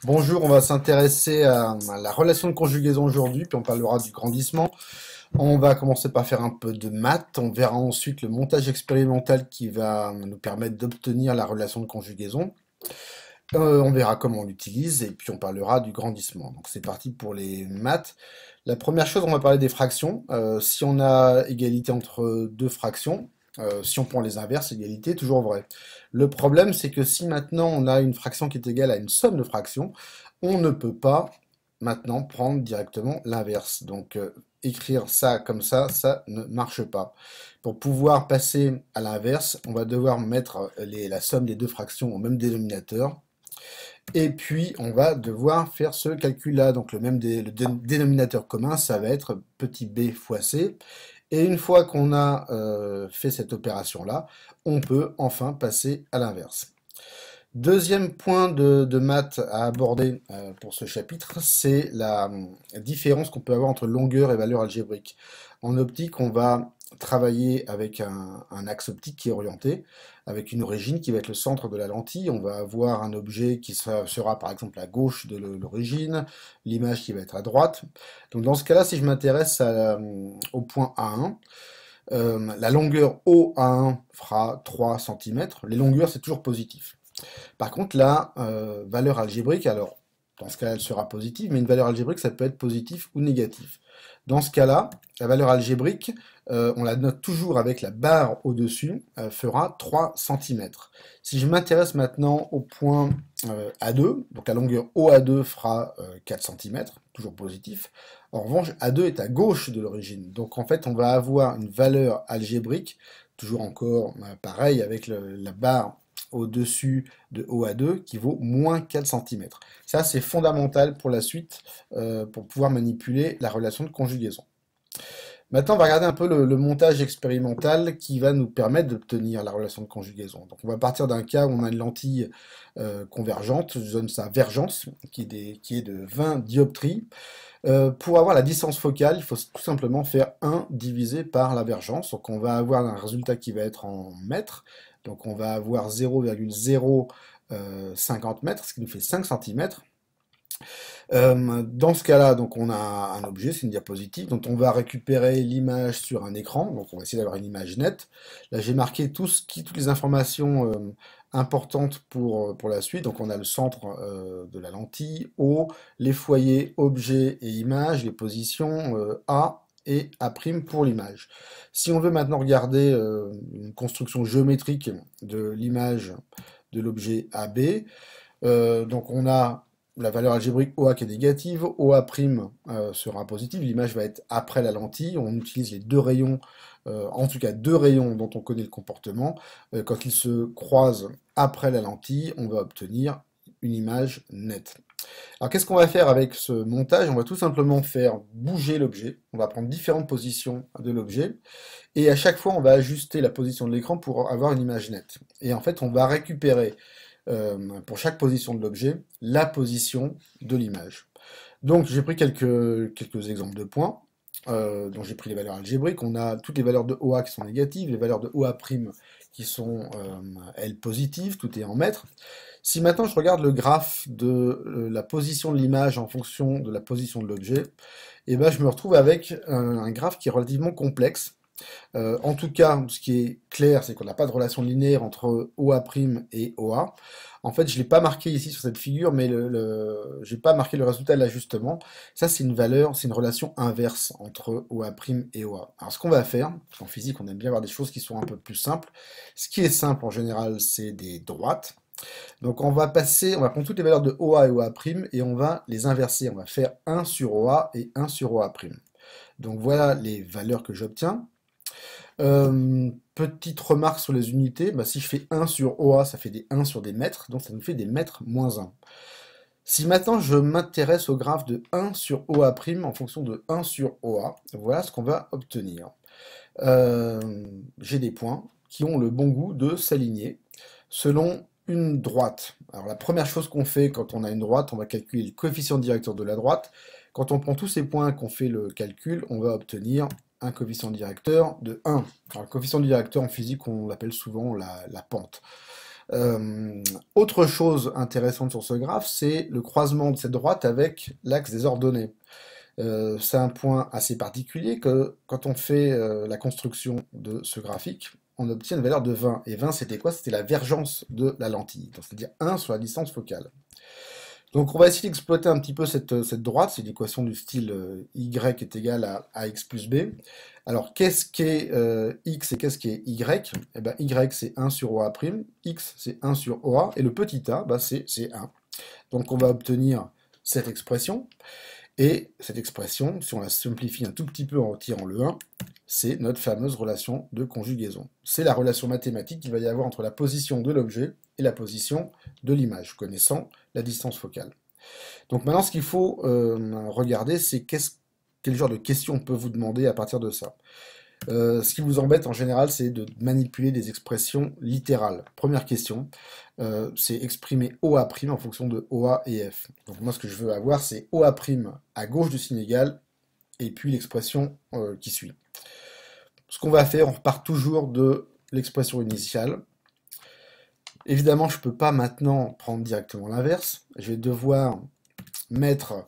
Bonjour, on va s'intéresser à la relation de conjugaison aujourd'hui, puis on parlera du grandissement. On va commencer par faire un peu de maths, on verra ensuite le montage expérimental qui va nous permettre d'obtenir la relation de conjugaison. On verra comment on l'utilise et puis on parlera du grandissement. Donc c'est parti pour les maths. La première chose, on va parler des fractions. Si on a égalité entre deux fractions, si on prend les inverses, égalité, toujours vrai. Le problème, c'est que si maintenant on a une fraction qui est égale à une somme de fractions, on ne peut pas maintenant prendre directement l'inverse. Donc écrire ça comme ça ne marche pas. Pour pouvoir passer à l'inverse, on va devoir mettre la somme des deux fractions au même dénominateur. Et puis, on va devoir faire ce calcul-là. Donc, le dénominateur commun, ça va être petit b fois c. Et une fois qu'on a fait cette opération-là, on peut enfin passer à l'inverse. Deuxième point de maths à aborder pour ce chapitre, c'est la différence qu'on peut avoir entre longueur et valeur algébrique. En optique, on va travailler avec un axe optique qui est orienté, avec une origine qui va être le centre de la lentille. On va avoir un objet qui sera par exemple à gauche de l'origine, l'image qui va être à droite. Donc dans ce cas-là, si je m'intéresse au point A1, la longueur OA1 fera 3 cm. Les longueurs, c'est toujours positif. Par contre, la valeur algébrique, alors, dans ce cas, elle sera positive, mais une valeur algébrique, ça peut être positif ou négatif. Dans ce cas-là, la valeur algébrique, on la note toujours avec la barre au-dessus, fera 3 cm. Si je m'intéresse maintenant au point A2, donc la longueur OA2 fera 4 cm, toujours positif. En revanche, A2 est à gauche de l'origine. Donc en fait, on va avoir une valeur algébrique, toujours encore pareil avec la barre au-dessus de OA2 qui vaut moins 4 cm. Ça, c'est fondamental pour la suite, pour pouvoir manipuler la relation de conjugaison. Maintenant, on va regarder un peu le montage expérimental qui va nous permettre d'obtenir la relation de conjugaison. Donc, on va partir d'un cas où on a une lentille convergente, je donne sa vergence, qui est de 20 dioptries. Pour avoir la distance focale, il faut tout simplement faire 1 divisé par la vergence. Donc, on va avoir un résultat qui va être en mètres. Donc, on va avoir 0,050 mètres, ce qui nous fait 5 cm. Dans ce cas-là, donc on a un objet, c'est une diapositive, dont on va récupérer l'image sur un écran, donc on va essayer d'avoir une image nette. Là, j'ai marqué toutes les informations importantes pour la suite, donc on a le centre de la lentille, O, les foyers, objets et images, les positions A et A' pour l'image. Si on veut maintenant regarder une construction géométrique de l'image de l'objet AB, donc on a la valeur algébrique OA qui est négative, OA' sera positive, l'image va être après la lentille, on utilise les deux rayons, en tout cas deux rayons dont on connaît le comportement. Quand ils se croisent après la lentille, on va obtenir une image nette. Alors qu'est-ce qu'on va faire avec ce montage? On va tout simplement faire bouger l'objet, on va prendre différentes positions de l'objet, et à chaque fois on va ajuster la position de l'écran pour avoir une image nette. Et en fait on va récupérer pour chaque position de l'objet, la position de l'image. Donc j'ai pris quelques exemples de points, dont j'ai pris les valeurs algébriques. On a toutes les valeurs de OA qui sont négatives, les valeurs de OA' qui sont, elles, positives, tout est en mètres. Si maintenant je regarde le graphe de la position de l'image en fonction de la position de l'objet, et ben, je me retrouve avec un graphe qui est relativement complexe. En tout cas, ce qui est clair, c'est qu'on n'a pas de relation linéaire entre OA' et OA. En fait, je ne l'ai pas marqué ici sur cette figure, mais je n'ai pas marqué le résultat de l'ajustement. Ça, c'est une valeur, c'est une relation inverse entre OA' et OA. Alors, ce qu'on va faire, parce qu'en physique, on aime bien avoir des choses qui sont un peu plus simples. Ce qui est simple, en général, c'est des droites. Donc, on va prendre toutes les valeurs de OA et OA' et on va les inverser. On va faire 1 sur OA et 1 sur OA'. Donc, voilà les valeurs que j'obtiens. Petite remarque sur les unités, bah, si je fais 1 sur OA, ça fait des 1 sur des mètres, donc ça nous fait des mètres moins 1. Si maintenant je m'intéresse au graphe de 1 sur OA' en fonction de 1 sur OA, voilà ce qu'on va obtenir. J'ai des points qui ont le bon goût de s'aligner selon une droite. Alors la première chose qu'on fait quand on a une droite, on va calculer le coefficient directeur de la droite. Quand on prend tous ces points et qu'on fait le calcul, on va obtenir un coefficient directeur de 1. Alors, le coefficient directeur en physique, on l'appelle souvent la pente. Autre chose intéressante sur ce graphe, c'est le croisement de cette droite avec l'axe des ordonnées. C'est un point assez particulier que quand on fait la construction de ce graphique, on obtient une valeur de 20. Et 20, c'était quoi? C'était la vergence de la lentille, c'est-à-dire 1 sur la distance focale. Donc on va essayer d'exploiter un petit peu cette droite, c'est une équation du style y est égal à ax plus b. Alors qu'est-ce qu'est x et qu'est-ce qu'est y? Eh ben, y c'est 1 sur oa', x c'est 1 sur oa, et le petit a, bah, c'est 1. Donc on va obtenir cette expression. Et cette expression, si on la simplifie un tout petit peu en retirant le 1, c'est notre fameuse relation de conjugaison. C'est la relation mathématique qu'il va y avoir entre la position de l'objet et la position de l'image, connaissant la distance focale. Donc maintenant, ce qu'il faut regarder, c'est quel genre de questions on peut vous demander à partir de ça. Ce qui vous embête en général, c'est de manipuler des expressions littérales. Première question, c'est exprimer OA' en fonction de OA et F. Donc moi, ce que je veux avoir, c'est OA' à gauche du signe égal, et puis l'expression qui suit. Ce qu'on va faire, on repart toujours de l'expression initiale. Évidemment, je ne peux pas maintenant prendre directement l'inverse. Je vais devoir mettre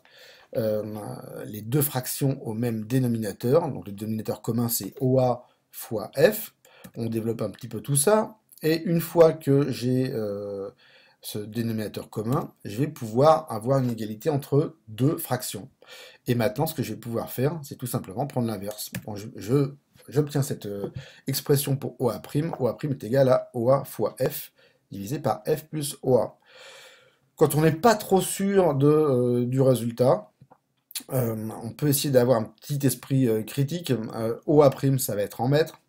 les deux fractions au même dénominateur. Donc le dénominateur commun, c'est OA fois F. On développe un petit peu tout ça. Et une fois que j'ai ce dénominateur commun, je vais pouvoir avoir une égalité entre deux fractions. Et maintenant, ce que je vais pouvoir faire, c'est tout simplement prendre l'inverse. Bon, j'obtiens cette expression pour OA'. OA' est égal à OA fois F divisé par F plus OA. Quand on n'est pas trop sûr du résultat, on peut essayer d'avoir un petit esprit critique. OA', ça va être en mètres.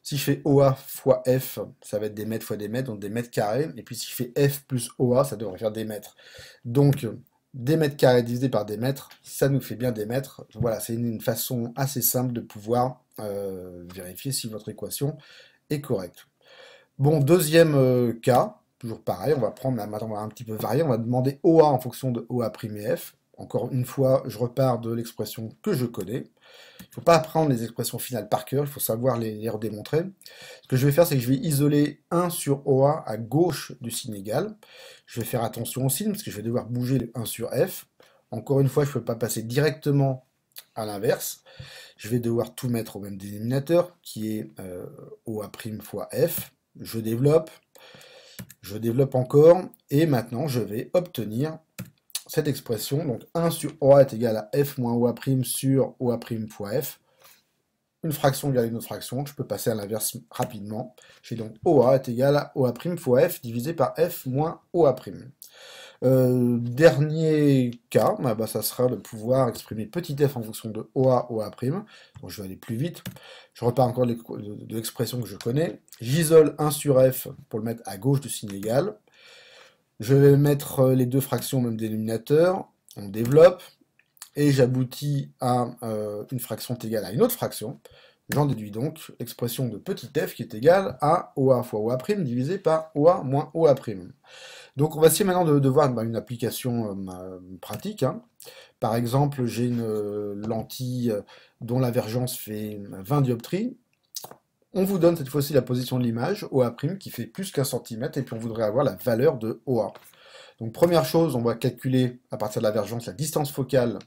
Si je fais OA fois F, ça va être des mètres fois des mètres, donc des mètres carrés. Et puis si je fais F plus OA, ça devrait faire des mètres. Donc des mètres carrés divisé par des mètres, ça nous fait bien des mètres. Voilà, c'est une façon assez simple de pouvoir vérifier si votre équation est correcte. Bon, deuxième cas, toujours pareil, on va un petit peu varier, on va demander OA en fonction de OA' et F. Encore une fois, je repars de l'expression que je connais. Il ne faut pas apprendre les expressions finales par cœur, il faut savoir les redémontrer. Ce que je vais faire, c'est que je vais isoler 1 sur OA à gauche du signe égal. Je vais faire attention au signe, parce que je vais devoir bouger le 1 sur F. Encore une fois, je ne peux pas passer directement à l'inverse. Je vais devoir tout mettre au même dénominateur, qui est OA' fois F. Je développe encore, et maintenant je vais obtenir cette expression, donc 1 sur OA est égal à F moins OA' sur OA' fois F. Une fraction égale une autre fraction, je peux passer à l'inverse rapidement. J'ai donc OA est égal à OA' fois F divisé par F moins OA'. Dernier cas, bah, ça sera de pouvoir exprimer petit f en fonction de OA, OA'. Donc je vais aller plus vite. Je repars encore de l'expression que je connais. J'isole 1 sur f pour le mettre à gauche du signe égal. Je vais mettre les deux fractions au même dénominateur. On développe. Et j'aboutis à une fraction égale à une autre fraction. J'en déduis donc l'expression de petit f qui est égale à OA fois OA' divisé par OA moins OA'. Donc on va essayer maintenant de voir une application pratique. Hein. Par exemple, j'ai une lentille dont la vergence fait 20 dioptries. On vous donne cette fois-ci la position de l'image, OA', qui fait plus qu'1 cm, et puis on voudrait avoir la valeur de OA. Donc première chose, on va calculer à partir de la vergence la distance focale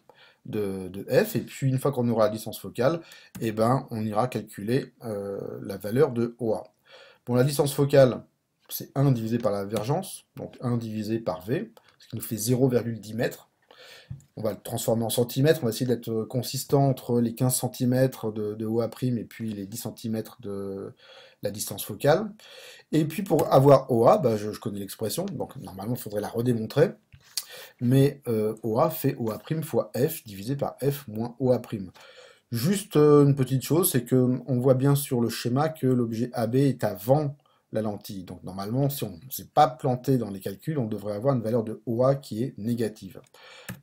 de f, et puis une fois qu'on aura la distance focale, eh ben, on ira calculer la valeur de OA. Bon, la distance focale, c'est 1 divisé par la vergence, donc 1 divisé par V, ce qui nous fait 0,10 mètres. On va le transformer en centimètres, on va essayer d'être consistant entre les 15 cm de OA' et puis les 10 cm de la distance focale. Et puis pour avoir OA, bah, je connais l'expression, donc normalement il faudrait la redémontrer, mais OA fait OA' fois F divisé par F moins OA'. Juste une petite chose, c'est qu'on voit bien sur le schéma que l'objet AB est avant la lentille. Donc normalement, si on ne s'est pas planté dans les calculs, on devrait avoir une valeur de OA qui est négative.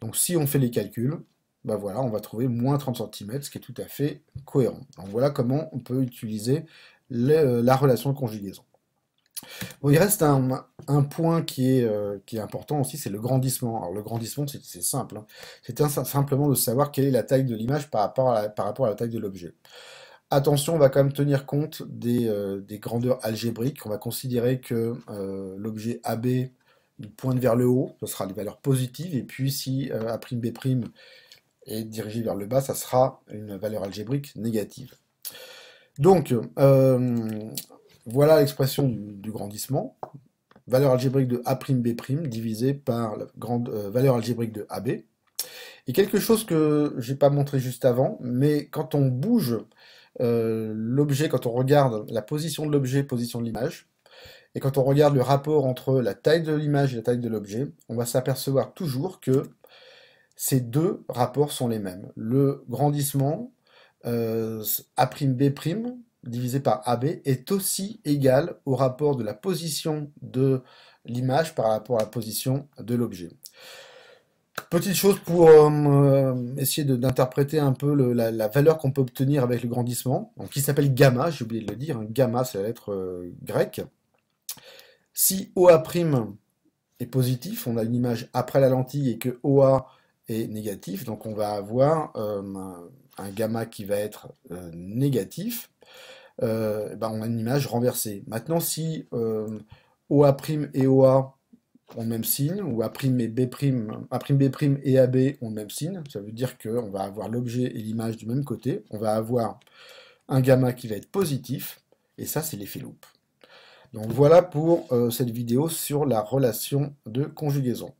Donc si on fait les calculs, ben voilà, on va trouver moins 30 cm, ce qui est tout à fait cohérent. Donc voilà comment on peut utiliser la relation de conjugaison. Bon, il reste un point qui est important aussi, c'est le grandissement. Alors le grandissement, c'est simple. Hein. C'est simplement de savoir quelle est la taille de l'image par rapport à la taille de l'objet. Attention, on va quand même tenir compte des grandeurs algébriques. On va considérer que l'objet AB il pointe vers le haut, ce sera les valeurs positives, et puis si A'B' est dirigé vers le bas, ça sera une valeur algébrique négative. Donc, voilà l'expression du grandissement. Valeur algébrique de A'B' divisée par la grande valeur algébrique de AB. Et quelque chose que j'ai pas montré juste avant, mais quand on bouge l'objet, quand on regarde la position de l'objet, position de l'image, et quand on regarde le rapport entre la taille de l'image et la taille de l'objet, on va s'apercevoir toujours que ces deux rapports sont les mêmes. Le grandissement A'B' divisé par AB est aussi égal au rapport de la position de l'image par rapport à la position de l'objet. Petite chose pour essayer d'interpréter un peu la valeur qu'on peut obtenir avec le grandissement, donc, qui s'appelle gamma, j'ai oublié de le dire, hein. Gamma c'est la lettre grecque. Si OA' est positif, on a une image après la lentille et que OA est négatif, donc on va avoir un gamma qui va être négatif, ben on a une image renversée. Maintenant si OA' et OA ont le même signe, ou A'B' et AB ont le même signe, ça veut dire qu'on va avoir l'objet et l'image du même côté, on va avoir un gamma qui va être positif, et ça c'est l'effet loop. Donc voilà pour cette vidéo sur la relation de conjugaison.